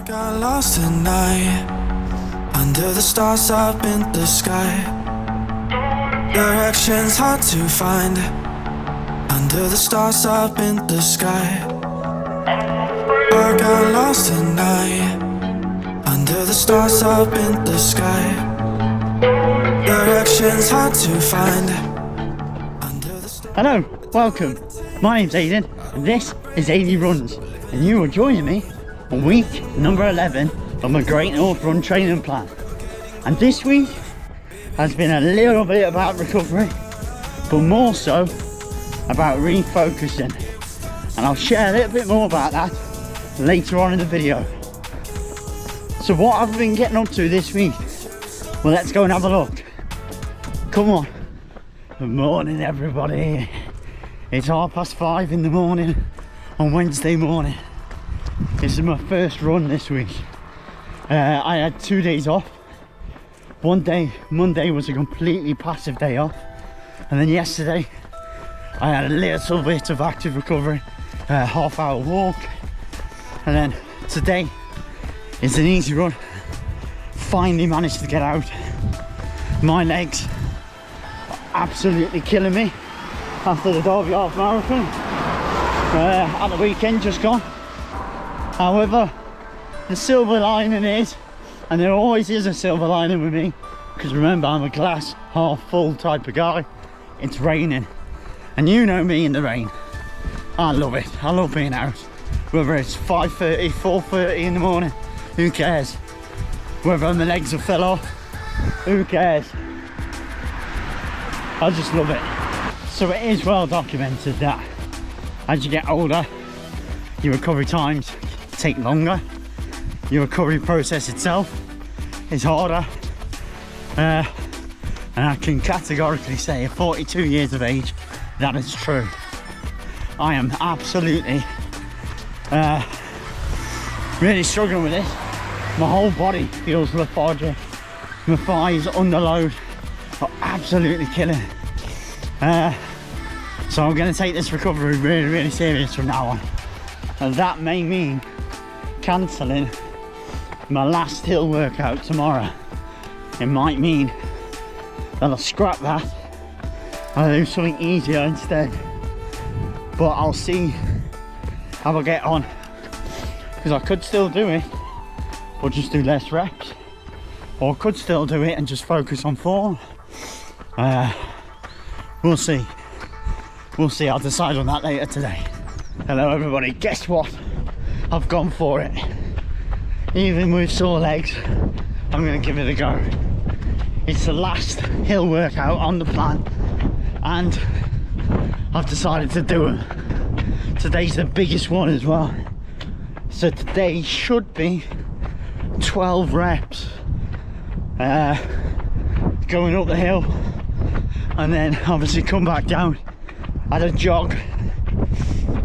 got lost at night, under the stars up in the sky. Directions hard to find, under the stars up in the sky. I got lost at night, under the stars up in the sky. Directions hard to find, under the stars. Hello, welcome. My name's Aidan, and this is 80 Runs, and you are joining me on week number 11 of my Great North Run training plan. And this week has been a little bit about recovery, but more so about refocusing, and I'll share a little bit more about that later on in the video. So what I've been getting up to this week, well, let's go and have a look. Come on. Good morning, everybody. It's 5:30 in the morning on Wednesday morning. This is my first run this week. I had 2 days off. One day, Monday, was a completely passive day off, and then yesterday I had a little bit of active recovery, half-hour walk, and then today is an easy run. Finally managed to get out. My legs are absolutely killing me after the Derby Half Marathon at the weekend just gone. However, the silver lining is, and there always is a silver lining with me, because remember, I'm a glass half full type of guy. It's raining, and you know me in the rain. I love it. I love being out. Whether it's 5:30, 4:30 in the morning, who cares? Whether my legs have fell off, who cares? I just love it. So it is well documented that as you get older, your recovery times take longer. Your recovery process itself is harder. And I can categorically say at 42 years of age, that is true. I am absolutely really struggling with this. My whole body feels lethargic. My thighs under load are absolutely killing. So I'm going to take this recovery really serious from now on. And that may mean cancelling my last hill workout tomorrow. It might mean that I'll scrap that and I'll do something easier instead. But I'll see how I get on, because I could still do it but just do less reps, or I could still do it and just focus on form. We'll see. I'll decide on that later today. Hello everybody, guess what? I've gone for it. Even with sore legs, I'm gonna give it a go. It's the last hill workout on the plan, and I've decided to do them. Today's the biggest one as well. So today should be 12 reps. Going up the hill, and then obviously come back down at a jog.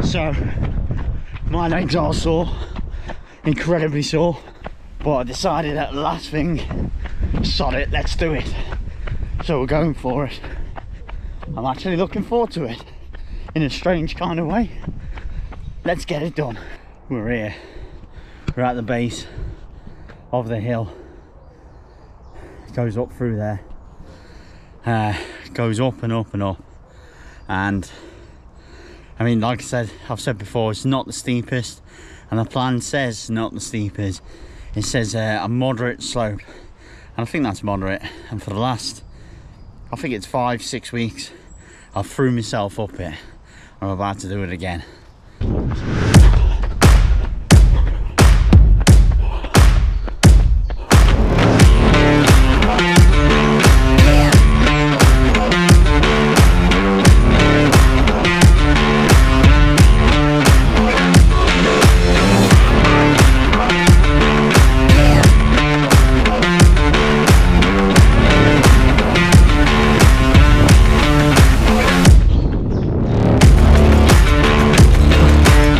So my legs are sore, incredibly sore, but I decided at the last thing, sod it, let's do it. So we're going for it. I'm actually looking forward to it in a strange kind of way. Let's get it done. We're here, we're at the base of the hill. It goes up through there, goes up and up and up, and I mean, like I said, I've said before, it's not the steepest, and the plan says not the steepest. It says a moderate slope, and I think that's moderate. And for the last, I think it's 5-6 weeks, I threw myself up it. I'm about to do it again.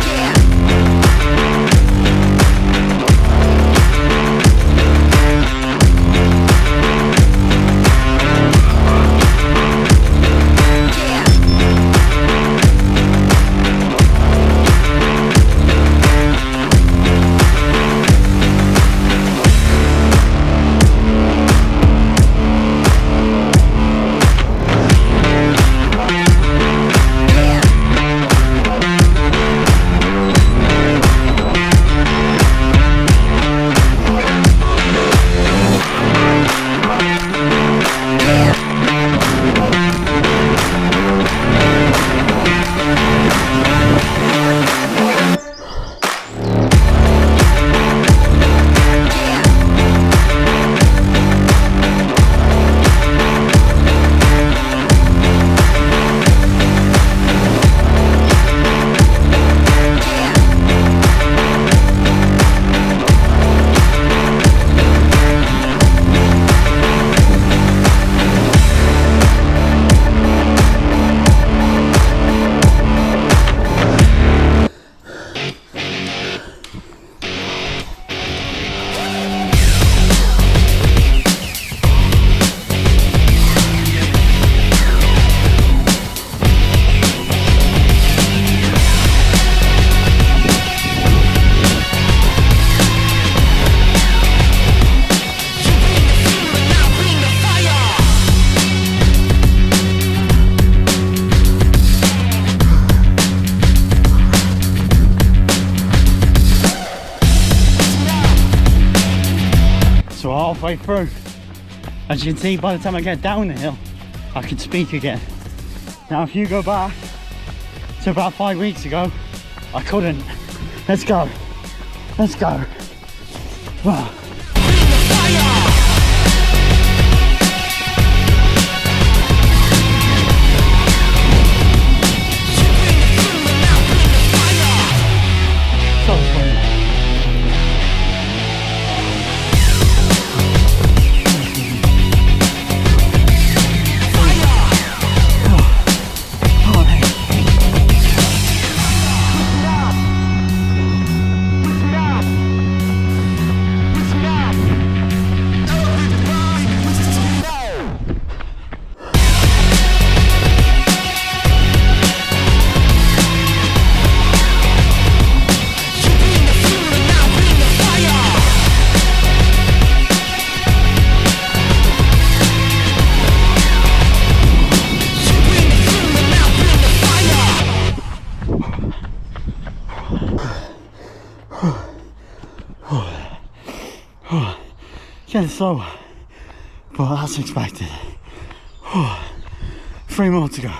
Yeah. So halfway through, as you can see, by the time I get down the hill, I can speak again. Now if you go back to about 5 weeks ago, I couldn't. Let's go. Let's go. Wow. So funny. Getting slow, but that's expected. 3 more to go.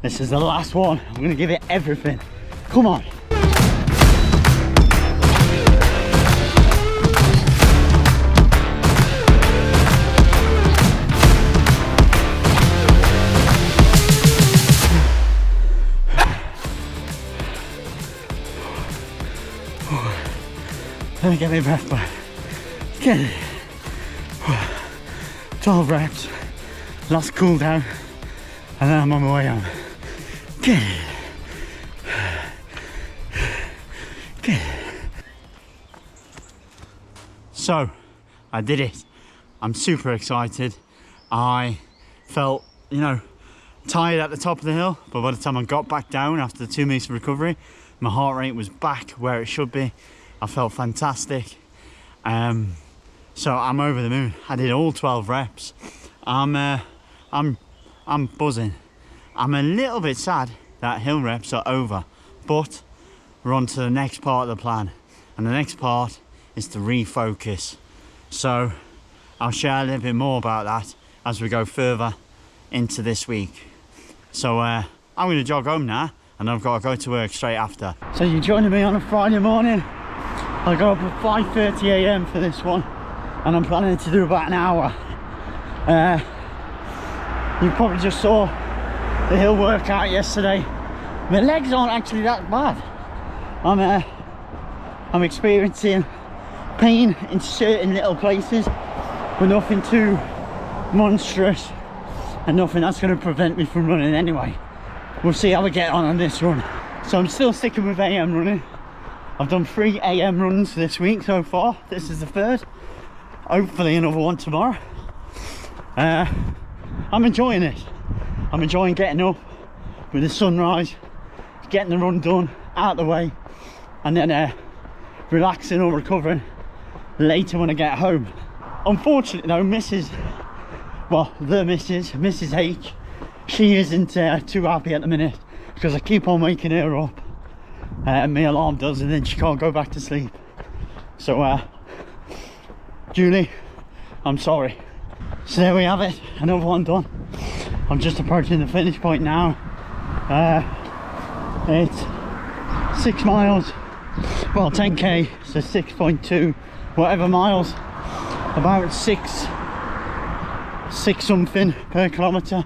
This is the last one. I'm gonna give it everything. Come on. Let me get my breath back. Get it. 12 reps. Last cool down. And then I'm on my way home. Get it. Get it. So, I did it. I'm super excited. I felt, tired at the top of the hill, but by the time I got back down after the 2 minutes of recovery, my heart rate was back where it should be. I felt fantastic. So I'm over the moon. I did all 12 reps. I'm buzzing. I'm a little bit sad that hill reps are over, but we're on to the next part of the plan, and the next part is to refocus. So I'll share a little bit more about that as we go further into this week. So I'm going to jog home now, and I've got to go to work straight after. So you're joining me on a Friday morning. I got up at 5:30 AM for this one, and I'm planning to do about an hour. You probably just saw the hill workout yesterday. My legs aren't actually that bad. I'm experiencing pain in certain little places, but nothing too monstrous, and nothing that's going to prevent me from running anyway. We'll see how we get on this run. So I'm still sticking with AM running. I've done 3 AM runs this week so far. This is the 3rd. Hopefully another one tomorrow. I'm enjoying it. I'm enjoying getting up with the sunrise, getting the run done, out of the way, and then relaxing or recovering later when I get home. Unfortunately though, Mrs H, she isn't too happy at the minute, because I keep on waking her up, and my alarm does, and then she can't go back to sleep. So Julie, I'm sorry. So there we have it, another one done. I'm just approaching the finish point now. It's 6 miles, well 10k, so 6.2 whatever miles, about six something per kilometre.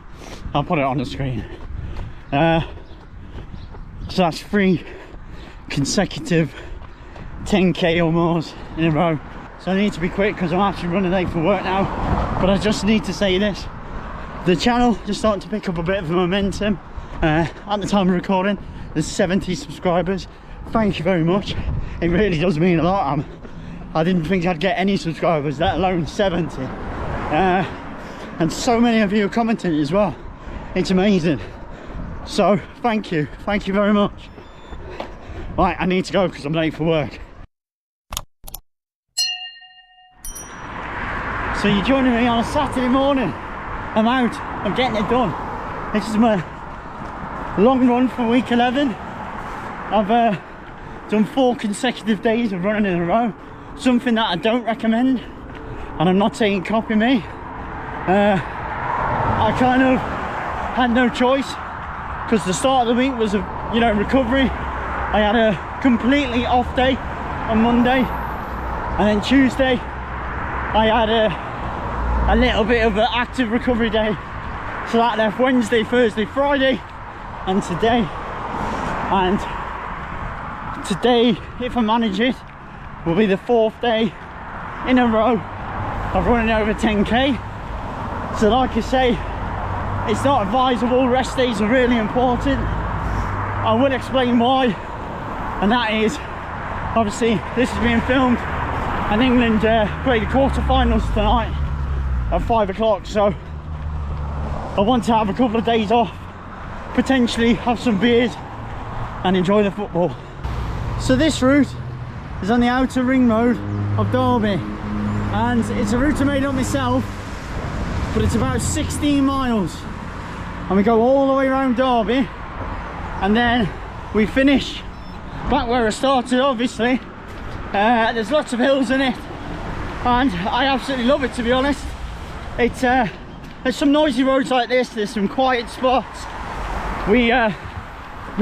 I'll put it on the screen. So that's 3 consecutive 10k or more in a row. So I need to be quick because I'm actually running late for work now. But I just need to say this. The channel just starting to pick up a bit of momentum. At the time of recording, there's 70 subscribers. Thank you very much. It really does mean a lot. I didn't think I'd get any subscribers, let alone 70. And so many of you are commenting as well. It's amazing. So thank you very much. Right, I need to go because I'm late for work. So you're joining me on a Saturday morning. I'm out, I'm getting it done. This is my long run for week 11. I've done 4 consecutive days of running in a row. Something that I don't recommend, and I'm not saying copy me. I kind of had no choice because the start of the week was a recovery. I had a completely off day on Monday, and then Tuesday I had a little bit of an active recovery day. So that left Wednesday, Thursday, Friday, and today. And today, if I manage it, will be the 4th day in a row of running over 10k. So like I say, it's not advisable. Rest days are really important. I will explain why, and that is obviously this is being filmed and England play the quarterfinals tonight at 5 o'clock, so I want to have a couple of days off, potentially have some beers and enjoy the football. So this route is on the outer ring road of Derby, and it's a route I made up myself, but it's about 16 miles, and we go all the way around Derby, and then we finish back where I started. Obviously there's lots of hills in it, and I absolutely love it, to be honest. It's there's some noisy roads like this, there's some quiet spots. We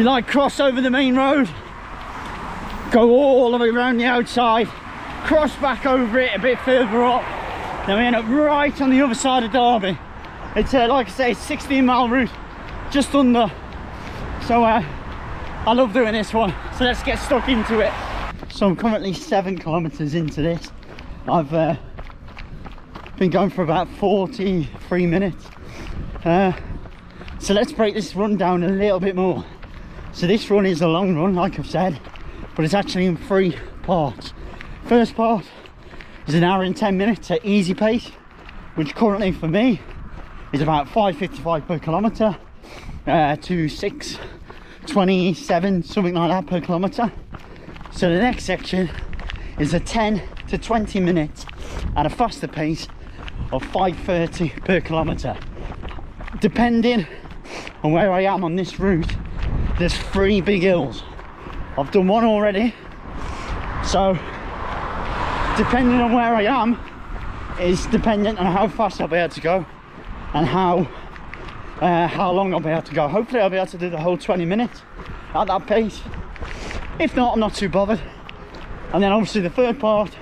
like cross over the main road, go all the way around the outside, cross back over it a bit further up, then we end up right on the other side of Derby. It's like I say, 16-mile route, just under. So I love doing this one, so let's get stuck into it. So I'm currently 7 kilometers into this. I've been going for about 43 minutes. So let's break this run down a little bit more. So this run is a long run, like I've said, but it's actually in 3 parts. First part is 1 hour and 10 minutes at easy pace, which currently for me is about 5.55 per kilometre to 6.27, something like that per kilometre. So the next section is a 10 to 20 minutes at a faster pace of 5.30 per kilometre. Depending on where I am on this route, there's 3 big hills. I've done 1 already, so depending on where I am is dependent on how fast I'll be able to go and how long I'll be able to go. Hopefully I'll be able to do the whole 20 minutes at that pace. If not, I'm not too bothered. And then obviously the third part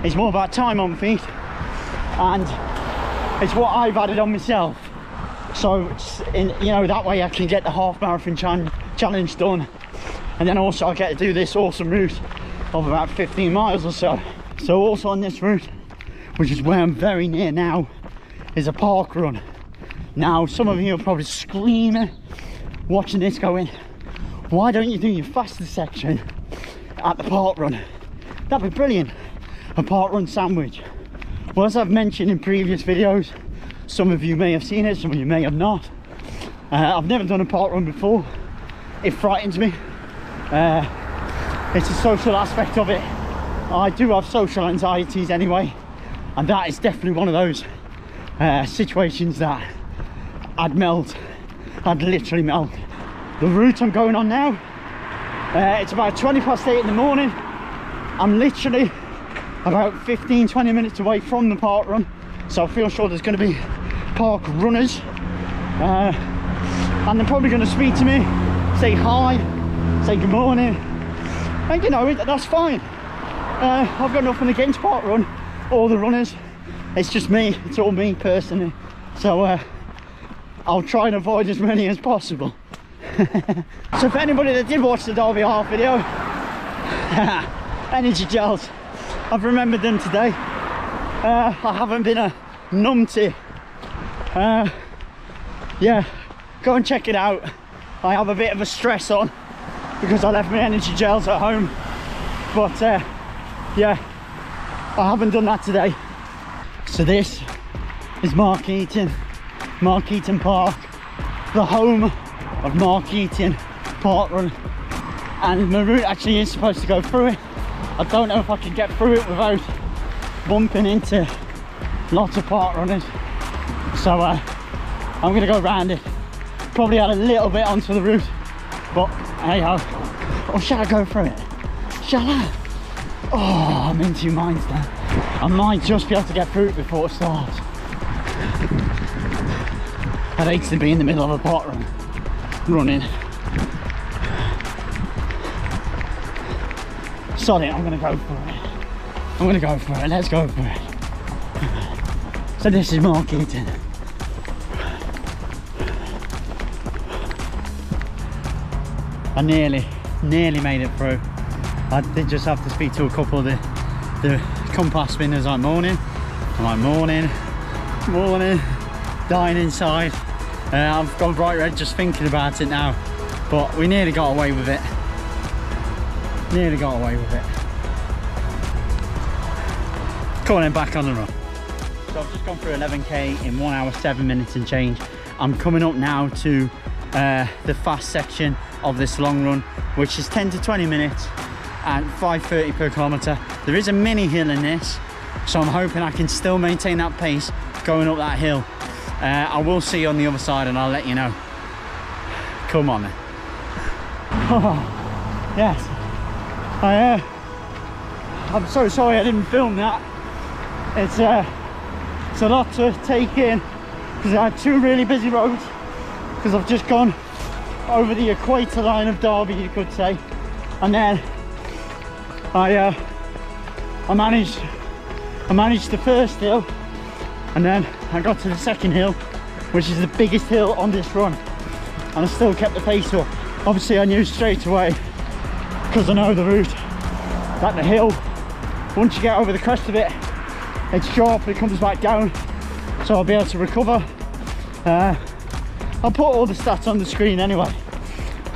is more about time on feet, and it's what I've added on myself. So it's that way I can get the half marathon challenge done, and then also I get to do this awesome route of about 15 miles or so. So also on this route, which is where I'm very near now, is a park run. Now some of you are probably screaming watching this going, why don't you do your fastest section at the park run? That'd be brilliant, a park run sandwich. Well, as I've mentioned in previous videos, some of you may have seen it, some of you may have not. I've never done a park run before. It frightens me. It's a social aspect of it. I do have social anxieties anyway, and that is definitely one of those situations that I'd melt. I'd literally melt. The route I'm going on now, it's about 20 past 8 in the morning. I'm literally about 15-20 minutes away from the park run, so I feel sure there's going to be park runners, and they're probably going to speak to me, say hi, say good morning, and that's fine. I've got nothing against park run or the runners. It's just me, it's all me personally, so I'll try and avoid as many as possible. So for anybody that did watch the Derby half video, energy gels. I've remembered them today. I haven't been a numpty. Yeah, go and check it out. I have a bit of a stress on because I left my energy gels at home, but yeah, I haven't done that today. So this is Mark Eaton Park, the home of Mark Eaton Park Run, and my route actually is supposed to go through it. I don't know if I can get through it without bumping into lots of park runners, so I'm gonna go round it, probably add a little bit onto the route, but hey ho. Or shall I go through it? Shall I? Oh, I'm in two minds now. I might just be able to get through it before it starts. I'd hate to be in the middle of a park run running. Sorry, I'm gonna go for it. I'm gonna go for it. Let's go for it. So this is Mark Eaton. I nearly made it through. I did just have to speak to a couple of the compass spinners like morning. I'm like morning, dying inside. I've gone bright red just thinking about it now, but we nearly got away with it. Nearly got away with it. Come on then, back on the run. So I've just gone through 11k in 1 hour 7 minutes and change. I'm coming up now to the fast section of this long run, which is 10 to 20 minutes and 5:30 per kilometre. There is a mini hill in this, so I'm hoping I can still maintain that pace going up that hill. I will see you on the other side and I'll let you know. Come on then. Oh, yes. I'm so sorry I didn't film that. It's a lot to take in because I had two really busy roads, because I've just gone over the equator line of Derby, you could say, and then I managed the first hill, and then I got to the second hill, which is the biggest hill on this run, and I still kept the pace up. Obviously I knew straight away, because I know the route, that the hill, once you get over the crest of it, it's sharp, it comes back down, so I'll be able to recover. I'll put all the stats on the screen anyway.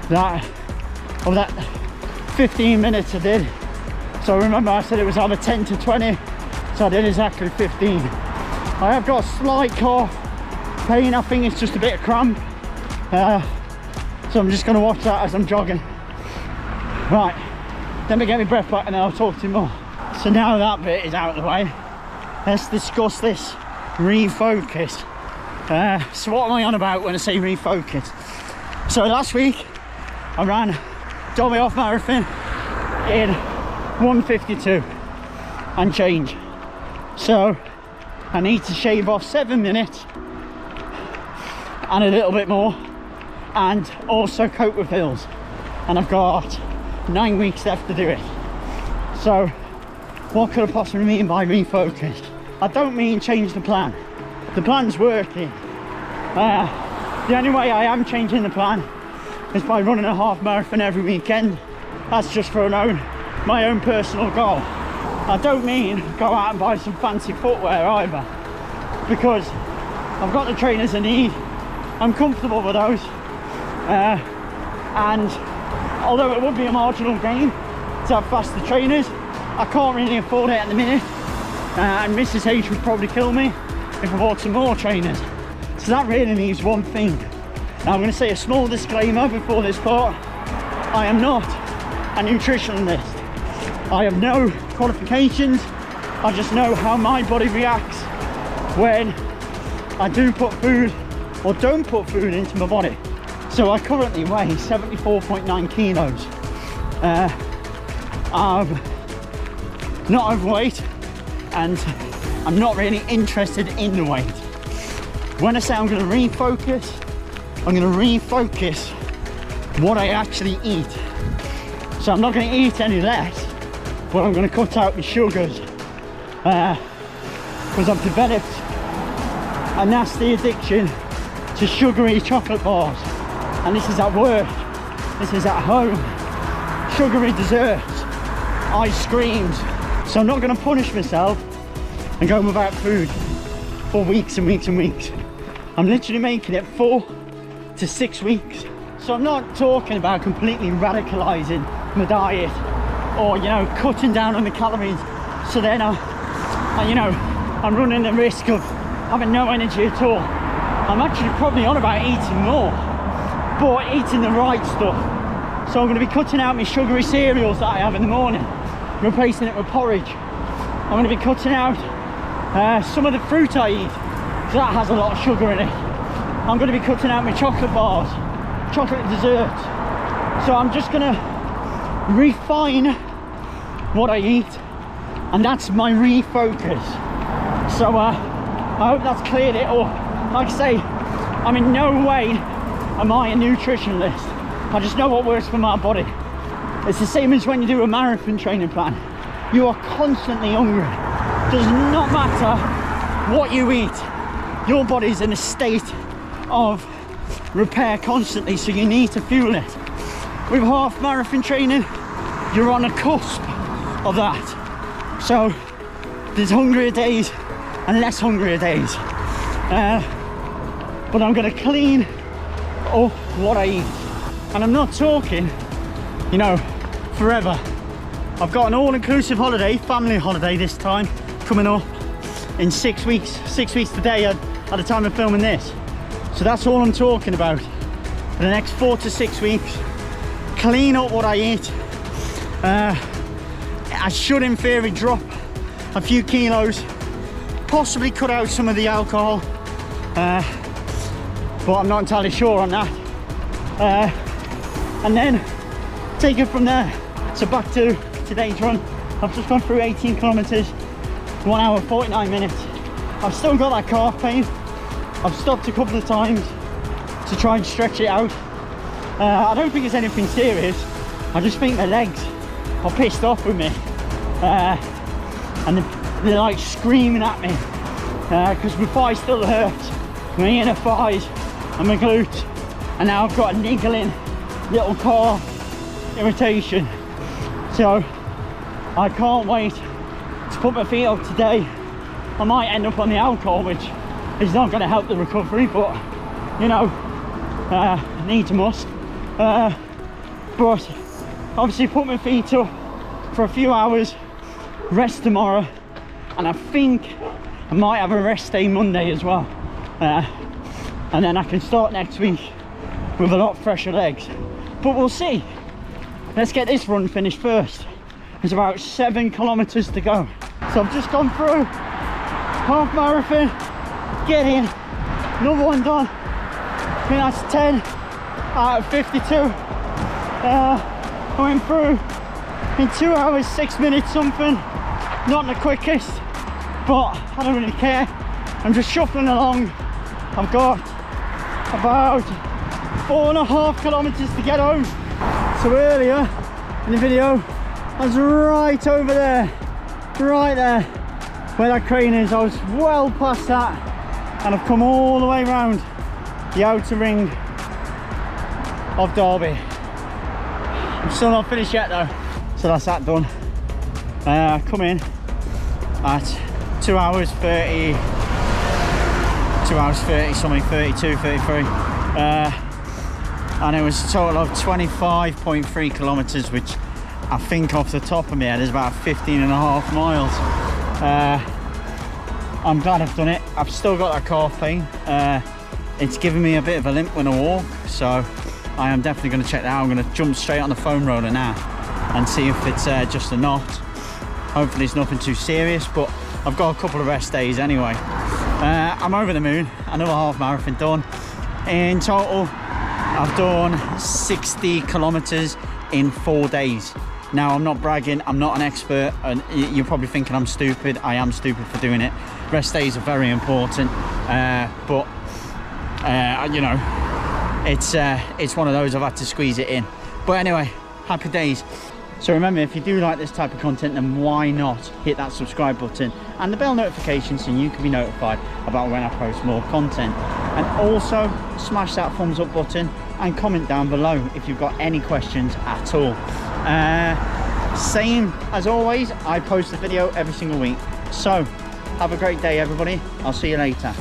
That 15 minutes I did. So remember I said it was either 10 to 20, so I did exactly 15. I have got a slight calf pain, I think it's just a bit of cramp. So I'm just gonna watch that as I'm jogging. Right, let me get my breath back and then I'll talk to you more. So now that bit is out of the way, let's discuss this refocus. So what am I on about when I say refocus? So last week I ran Derby Half Marathon in 1:52 and change. So I need to shave off 7 minutes and a little bit more, and also cope with hills. And I've got 9 weeks left to do it. So what could I possibly mean by refocus? I don't mean change the plan. The plan's working. The only way I am changing the plan is by running a half marathon every weekend. That's just for my own personal goal. I don't mean go out and buy some fancy footwear either, because I've got the trainers I need. I'm comfortable with those. And although it would be a marginal gain to have faster trainers, I can't really afford it at the minute. And Mrs H would probably kill me if I bought some more trainers. So that really leaves one thing. Now I'm going to say a small disclaimer before this part. I am not a nutritionist. I have no qualifications. I just know how my body reacts when I do put food or don't put food into my body. So I currently weigh 74.9 kilos. I'm not overweight and I'm not really interested in the weight. When I say I'm going to refocus, I'm going to refocus what I actually eat. So I'm not going to eat any less, but I'm going to cut out the sugars, because I've developed a nasty addiction to sugary chocolate bars. And this is at work, this is at home, sugary desserts, I screamed. So I'm not going to punish myself and go without food for weeks and weeks and weeks. I'm literally making it 4 to 6 weeks. So I'm not talking about completely radicalizing my diet or, you know, cutting down on the calories. So then I'm running the risk of having no energy at all. I'm actually probably on about eating more, but eating the right stuff. So I'm going to be cutting out my sugary cereals that I have in the morning, replacing it with porridge. I'm going to be cutting out some of the fruit I eat, that has a lot of sugar in it. I'm going to be cutting out my chocolate bars, chocolate desserts. So I'm just going to refine what I eat, and that's my refocus. So I hope that's cleared it up. Like I say, I'm in no way am I a nutritionist. I just know what works for my body. It's the same as when you do a marathon training plan. You are constantly hungry. Does not matter what you eat. Your body's in a state of repair constantly, so you need to fuel it. With half marathon training, you're on a cusp of that. So there's hungrier days and less hungrier days. But I'm gonna clean up what I eat. And I'm not talking, you know, forever. I've got an all-inclusive holiday, family holiday this time, coming up in 6 weeks. 6 weeks today at the time of filming this. So that's all I'm talking about. For the next 4 to 6 weeks, clean up what I eat. I should in theory drop a few kilos, possibly cut out some of the alcohol, but I'm not entirely sure on that. And then take it from there. So back to today's run. I've just gone through 18 kilometers, 1 hour 49 minutes. I've still got that calf pain. I've stopped a couple of times to try and stretch it out. I don't think it's anything serious. I just think my legs are pissed off with me, and they're like screaming at me, because my thigh still hurts, my inner thighs and my glutes, and now I've got a niggling little calf irritation. So I can't wait to put my feet up today. I might end up on the alcohol, which is not going to help the recovery, but you know, needs must. But obviously put my feet up for a few hours, rest tomorrow, and I think I might have a rest day Monday as well, and then I can start next week with a lot fresher legs. But we'll see. Let's get this run finished first. There's about 7 kilometers to go. So I've just gone through half marathon, get in, another one done. I think that's 10 out of 52. I went through in 2 hours 6 minutes something. Not the quickest, but I don't really care. I'm just shuffling along. I've got about 4.5 kilometers to get home. So earlier in the video, I was right over there, right there where that crane is. I was well past that, and I've come all the way around the outer ring of Derby. I'm still not finished yet though, so that's that done. I come in at 2 hours 30, 2 hours 30 something, 32, 33, and it was a total of 25.3 kilometers, which I think off the top of my head is about 15.5 miles. I'm glad I've done it. I've still got that calf pain. It's giving me a bit of a limp when I walk, so I am definitely going to check that out. I'm going to jump straight on the foam roller now and see if it's just a knot. Hopefully it's nothing too serious, but I've got a couple of rest days anyway. I'm over the moon. Another half marathon done. In total, I've done 60 kilometers in 4 days. Now, I'm not bragging, I'm not an expert, and you're probably thinking I'm stupid. I am stupid for doing it. Rest days are very important, but you know, it's one of those I've had to squeeze it in. But anyway, happy days. So remember, if you do like this type of content, then why not hit that subscribe button and the bell notification so you can be notified about when I post more content. And also smash that thumbs up button and comment down below if you've got any questions at all. Same as always, I post a video every single week. So have a great day, everybody. I'll see you later.